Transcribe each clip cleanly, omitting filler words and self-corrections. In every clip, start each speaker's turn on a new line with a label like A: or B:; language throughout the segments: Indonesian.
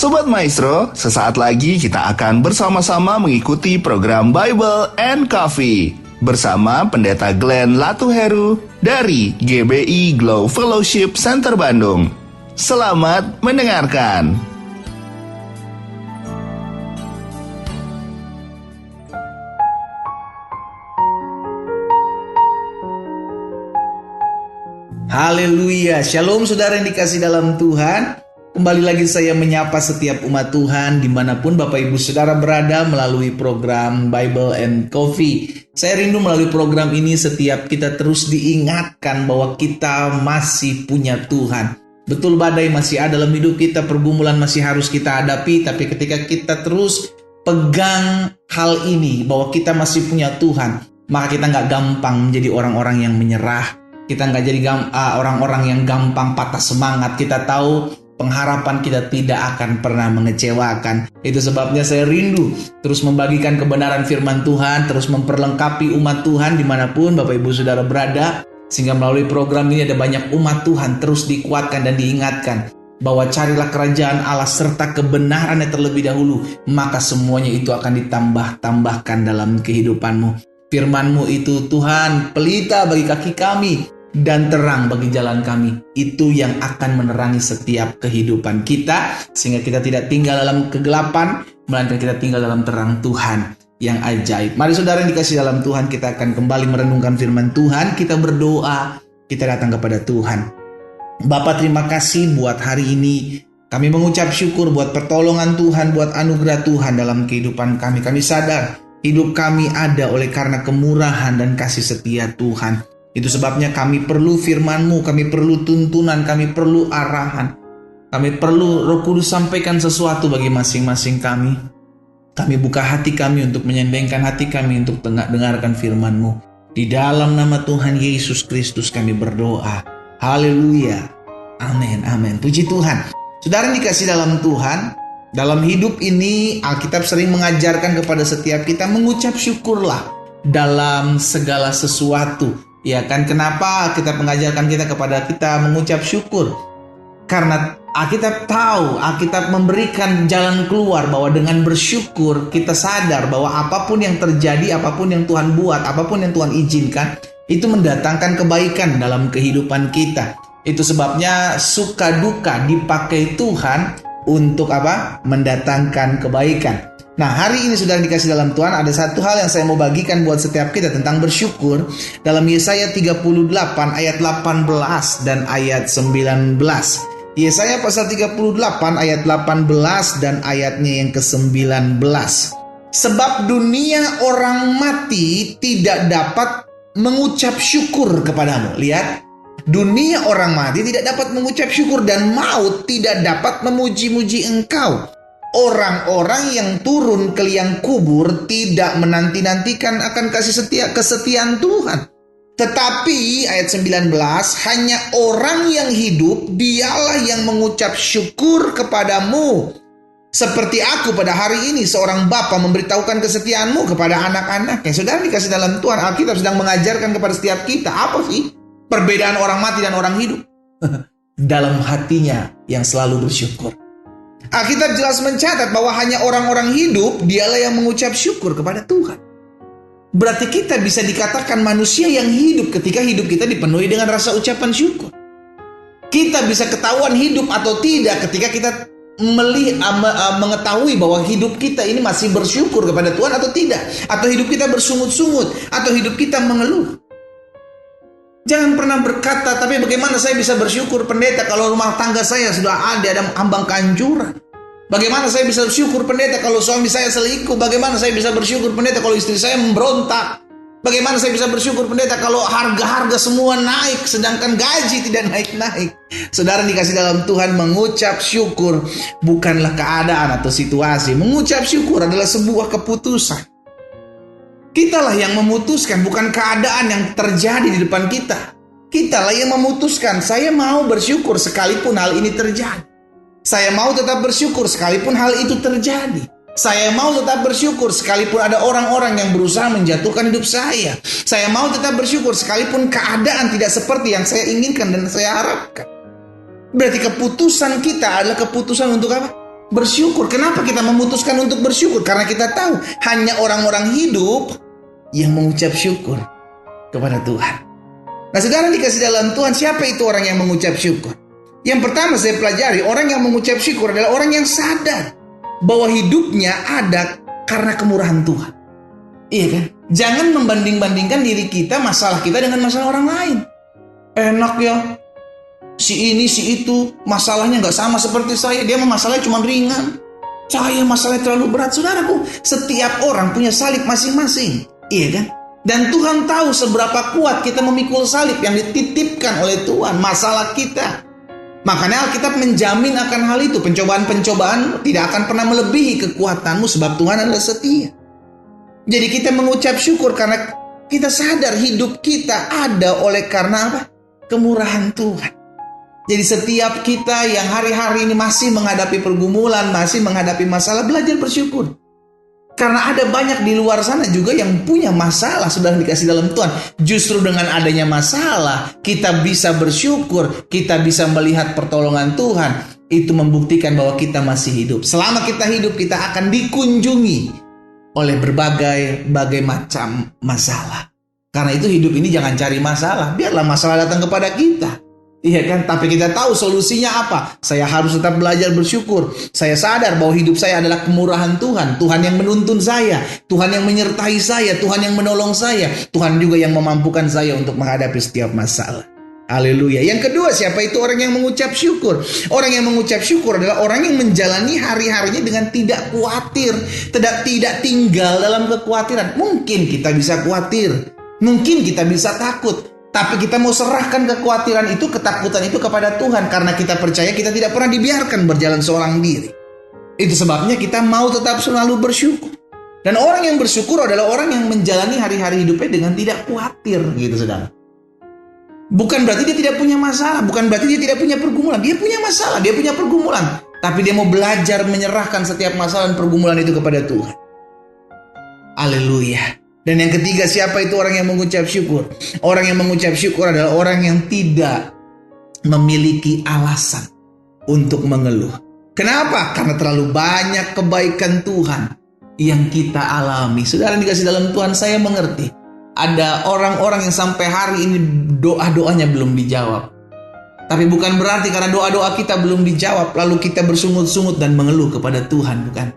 A: Sobat Maestro, sesaat lagi kita akan bersama-sama mengikuti program Bible and Coffee bersama Pendeta Glenn Latuheru dari GBI Glow Fellowship Center Bandung. Selamat mendengarkan.
B: Haleluya, shalom saudara yang dikasih dalam Tuhan. Kembali lagi saya menyapa setiap umat Tuhan dimanapun Bapak Ibu Saudara berada melalui program Bible and Coffee. Saya rindu melalui program ini setiap kita terus diingatkan bahwa kita masih punya Tuhan. Betul, badai masih ada dalam hidup kita, pergumulan masih harus kita hadapi, tapi ketika kita terus pegang hal ini bahwa kita masih punya Tuhan, maka kita gak gampang menjadi orang-orang yang menyerah. Kita gak jadi orang-orang yang gampang patah semangat. Kita tahu pengharapan kita tidak akan pernah mengecewakan. Itu sebabnya saya rindu terus membagikan kebenaran firman Tuhan, terus memperlengkapi umat Tuhan dimanapun Bapak Ibu Saudara berada, sehingga melalui program ini ada banyak umat Tuhan terus dikuatkan dan diingatkan bahwa carilah kerajaan Allah serta kebenarannya terlebih dahulu, maka semuanya itu akan ditambah-tambahkan dalam kehidupanmu. Firman-Mu itu Tuhan pelita bagi kaki kami dan terang bagi jalan kami. Itu yang akan menerangi setiap kehidupan kita, sehingga kita tidak tinggal dalam kegelapan, melainkan kita tinggal dalam terang Tuhan yang ajaib. Mari saudara yang dikasih dalam Tuhan, kita akan kembali merenungkan firman Tuhan. Kita berdoa, kita datang kepada Tuhan. Bapa, terima kasih buat hari ini. Kami mengucap syukur buat pertolongan Tuhan, buat anugerah Tuhan dalam kehidupan kami. Kami sadar hidup kami ada oleh karena kemurahan dan kasih setia Tuhan. Itu sebabnya kami perlu firman-Mu, kami perlu tuntunan, kami perlu arahan. Kami perlu Roh Kudus sampaikan sesuatu bagi masing-masing kami. Kami buka hati kami untuk menyendengkan hati kami untuk dengarkan firman-Mu. Di dalam nama Tuhan Yesus Kristus kami berdoa. Haleluya. Amin, amin. Puji Tuhan. Saudara yang dikasih dalam Tuhan, dalam hidup ini Alkitab sering mengajarkan kepada setiap kita mengucap syukurlah dalam segala sesuatu. Ya kan, kenapa kita mengajarkan kepada kita mengucap syukur? Karena Alkitab tahu, Alkitab memberikan jalan keluar bahwa dengan bersyukur kita sadar bahwa apapun yang terjadi, apapun yang Tuhan buat, apapun yang Tuhan izinkan, itu mendatangkan kebaikan dalam kehidupan kita. Itu sebabnya suka duka dipakai Tuhan untuk apa? Mendatangkan kebaikan. Nah, hari ini saudara dikasih dalam Tuhan, ada satu hal yang saya mau bagikan buat setiap kita tentang bersyukur. Dalam Yesaya 38 ayat 18 dan ayat 19. Yesaya pasal 38 ayat 18 dan ayatnya yang ke-19. Sebab dunia orang mati tidak dapat mengucap syukur kepadamu. Lihat, dunia orang mati tidak dapat mengucap syukur, dan maut tidak dapat memuji-muji engkau. Orang-orang yang turun ke liang kubur tidak menanti-nantikan akan kesetiaan Tuhan. Tetapi ayat 19, hanya orang yang hidup dialah yang mengucap syukur kepadamu. Seperti aku pada hari ini, seorang bapa memberitahukan kesetiaanmu kepada anak-anaknya. Saudara dikasih dalam Tuhan, Alkitab sedang mengajarkan kepada setiap kita, apa sih perbedaan orang mati dan orang hidup? Dalam hatinya yang selalu bersyukur. Alkitab jelas mencatat bahwa hanya orang-orang hidup dialah yang mengucap syukur kepada Tuhan. Berarti kita bisa dikatakan manusia yang hidup ketika hidup kita dipenuhi dengan rasa ucapan syukur. Kita bisa ketahuan hidup atau tidak ketika kita mengetahui bahwa hidup kita ini masih bersyukur kepada Tuhan atau tidak. Atau hidup kita bersungut-sungut, atau hidup kita mengeluh. Jangan pernah berkata, tapi bagaimana saya bisa bersyukur pendeta kalau rumah tangga saya sudah ada ambang kehancuran? Bagaimana saya bisa bersyukur pendeta kalau suami saya selingkuh? Bagaimana saya bisa bersyukur pendeta kalau istri saya memberontak? Bagaimana saya bisa bersyukur pendeta kalau harga-harga semua naik sedangkan gaji tidak naik-naik? Saudara dikasih dalam Tuhan, mengucap syukur bukanlah keadaan atau situasi. Mengucap syukur adalah sebuah keputusan. Kitalah yang memutuskan, bukan keadaan yang terjadi di depan kita. Kitalah yang memutuskan, saya mau bersyukur sekalipun hal ini terjadi. Saya mau tetap bersyukur sekalipun hal itu terjadi. Saya mau tetap bersyukur sekalipun ada orang-orang yang berusaha menjatuhkan hidup saya. Saya mau tetap bersyukur sekalipun keadaan tidak seperti yang saya inginkan dan saya harapkan. Berarti keputusan kita adalah keputusan untuk apa? bersyukur. Kenapa kita memutuskan untuk bersyukur? Karena kita tahu hanya orang-orang hidup yang mengucap syukur kepada Tuhan. Nah, saudara dikasih dalam Tuhan, siapa itu orang yang mengucap syukur? Yang pertama saya pelajari, orang yang mengucap syukur adalah orang yang sadar bahwa hidupnya ada karena kemurahan Tuhan. Iya kan? Jangan membanding-bandingkan diri kita, masalah kita dengan masalah orang lain. Enak ya, si ini, si itu, masalahnya gak sama seperti saya. Dia masalahnya cuma ringan, saya masalahnya terlalu berat. Saudaraku, setiap orang punya salib masing-masing. Iya kan? Dan Tuhan tahu seberapa kuat kita memikul salib yang dititipkan oleh Tuhan, masalah kita. Makanya Alkitab menjamin akan hal itu. Pencobaan-pencobaan tidak akan pernah melebihi kekuatanmu, sebab Tuhan adalah setia. Jadi kita mengucap syukur karena kita sadar hidup kita ada oleh karena apa? Kemurahan Tuhan. Jadi setiap kita yang hari-hari ini masih menghadapi pergumulan, masih menghadapi masalah, belajar bersyukur. Karena ada banyak di luar sana juga yang punya masalah, sudah dikasih dalam Tuhan. Justru dengan adanya masalah, kita bisa bersyukur, kita bisa melihat pertolongan Tuhan. Itu membuktikan bahwa kita masih hidup. Selama kita hidup, kita akan dikunjungi oleh berbagai macam masalah. Karena itu hidup ini jangan cari masalah, biarlah masalah datang kepada kita. Iya kan? Tapi kita tahu solusinya apa? Saya harus tetap belajar bersyukur. Saya sadar bahwa hidup saya adalah kemurahan Tuhan. Tuhan yang menuntun saya, Tuhan yang menyertai saya, Tuhan yang menolong saya, Tuhan juga yang memampukan saya untuk menghadapi setiap masalah. Haleluya. Yang kedua, siapa itu orang yang mengucap syukur? Orang yang mengucap syukur adalah orang yang menjalani hari-harinya dengan tidak khawatir, tidak tinggal dalam kekhawatiran. Mungkin kita bisa khawatir, mungkin kita bisa takut, tapi kita mau serahkan kekhawatiran itu, ketakutan itu kepada Tuhan. Karena kita percaya kita tidak pernah dibiarkan berjalan seorang diri. Itu sebabnya kita mau tetap selalu bersyukur. Dan orang yang bersyukur adalah orang yang menjalani hari-hari hidupnya dengan tidak khawatir, gitu saudara. Bukan berarti dia tidak punya masalah, bukan berarti dia tidak punya pergumulan. Dia punya masalah, dia punya pergumulan. Tapi dia mau belajar menyerahkan setiap masalah dan pergumulan itu kepada Tuhan. Haleluya. Dan yang ketiga, siapa itu orang yang mengucap syukur? Orang yang mengucap syukur adalah orang yang tidak memiliki alasan untuk mengeluh. Kenapa? Karena terlalu banyak kebaikan Tuhan yang kita alami. Saudara dikasih dalam Tuhan, saya mengerti. Ada orang-orang yang sampai hari ini doa-doanya belum dijawab. Tapi bukan berarti karena doa-doa kita belum dijawab, lalu kita bersungut-sungut dan mengeluh kepada Tuhan, bukan?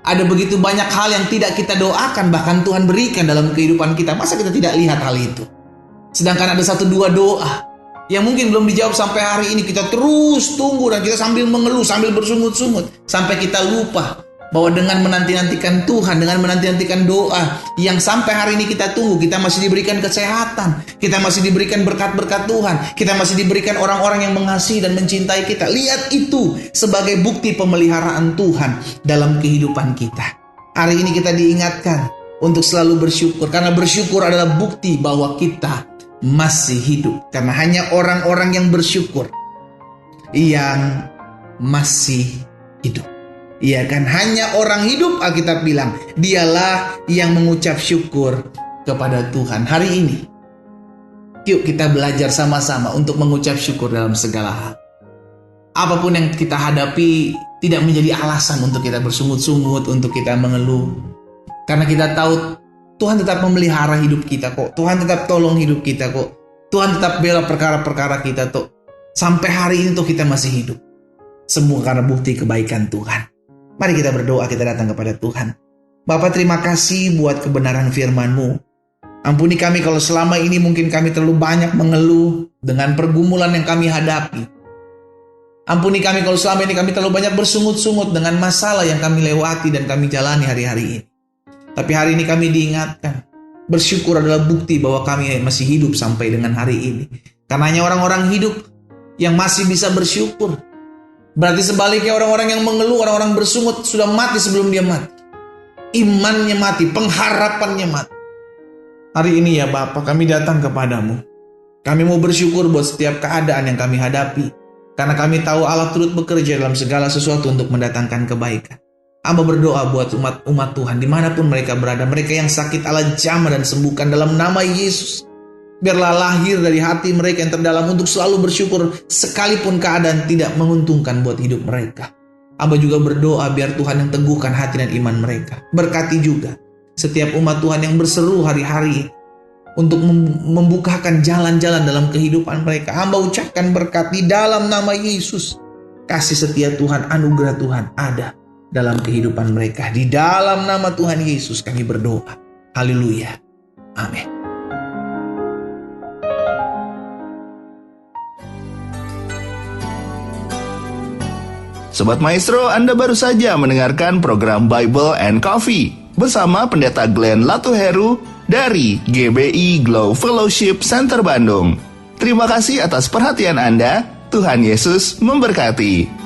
B: Ada begitu banyak hal yang tidak kita doakan, bahkan Tuhan berikan dalam kehidupan kita. Masa kita tidak lihat hal itu? Sedangkan ada 1-2 doa yang mungkin belum dijawab sampai hari ini. Kita terus tunggu dan kita sambil mengeluh, sambil bersungut-sungut. Sampai kita lupa bahwa dengan menanti-nantikan Tuhan, dengan menanti-nantikan doa yang sampai hari ini kita tunggu, kita masih diberikan kesehatan, kita masih diberikan berkat-berkat Tuhan, kita masih diberikan orang-orang yang mengasihi dan mencintai kita. Lihat itu sebagai bukti pemeliharaan Tuhan dalam kehidupan kita. Hari ini kita diingatkan untuk selalu bersyukur, karena bersyukur adalah bukti bahwa kita masih hidup. Karena hanya orang-orang yang bersyukur yang masih hidup. Iya kan, hanya orang hidup, Alkitab bilang, dialah yang mengucap syukur kepada Tuhan. Hari ini, yuk kita belajar sama-sama untuk mengucap syukur dalam segala hal. Apapun yang kita hadapi tidak menjadi alasan untuk kita bersungut-sungut, untuk kita mengeluh. Karena kita tahu Tuhan tetap memelihara hidup kita kok. Tuhan tetap tolong hidup kita kok. Tuhan tetap bela perkara-perkara kita tuh. Sampai hari ini tuh kita masih hidup. Semua karena bukti kebaikan Tuhan. Mari kita berdoa, kita datang kepada Tuhan. Bapa, terima kasih buat kebenaran firman-Mu. Ampuni kami kalau selama ini mungkin kami terlalu banyak mengeluh dengan pergumulan yang kami hadapi. Ampuni kami kalau selama ini kami terlalu banyak bersungut-sungut dengan masalah yang kami lewati dan kami jalani hari-hari ini. Tapi hari ini kami diingatkan, bersyukur adalah bukti bahwa kami masih hidup sampai dengan hari ini. Karena hanya orang-orang hidup yang masih bisa bersyukur. Berarti sebaliknya orang-orang yang mengeluh, orang-orang bersungut sudah mati sebelum dia mati. Imannya mati, pengharapannya mati. Hari ini ya Bapa, kami datang kepadamu. Kami mau bersyukur buat setiap keadaan yang kami hadapi. Karena kami tahu Allah turut bekerja dalam segala sesuatu untuk mendatangkan kebaikan. Hamba berdoa buat umat Tuhan dimanapun mereka berada. Mereka yang sakit, Allah jamah dan sembuhkan dalam nama Yesus. Biarlah lahir dari hati mereka yang terdalam untuk selalu bersyukur sekalipun keadaan tidak menguntungkan buat hidup mereka. Hamba juga berdoa biar Tuhan yang teguhkan hati dan iman mereka. Berkati juga setiap umat Tuhan yang berseru hari-hari untuk membukakan jalan-jalan dalam kehidupan mereka. Hamba ucapkan berkat di dalam nama Yesus. Kasih setia Tuhan, anugerah Tuhan ada dalam kehidupan mereka. Di dalam nama Tuhan Yesus kami berdoa. Haleluya. Amin.
A: Sobat Maestro, Anda baru saja mendengarkan program Bible and Coffee bersama Pendeta Glenn Latuheru dari GBI Glow Fellowship Center Bandung. Terima kasih atas perhatian Anda. Tuhan Yesus memberkati.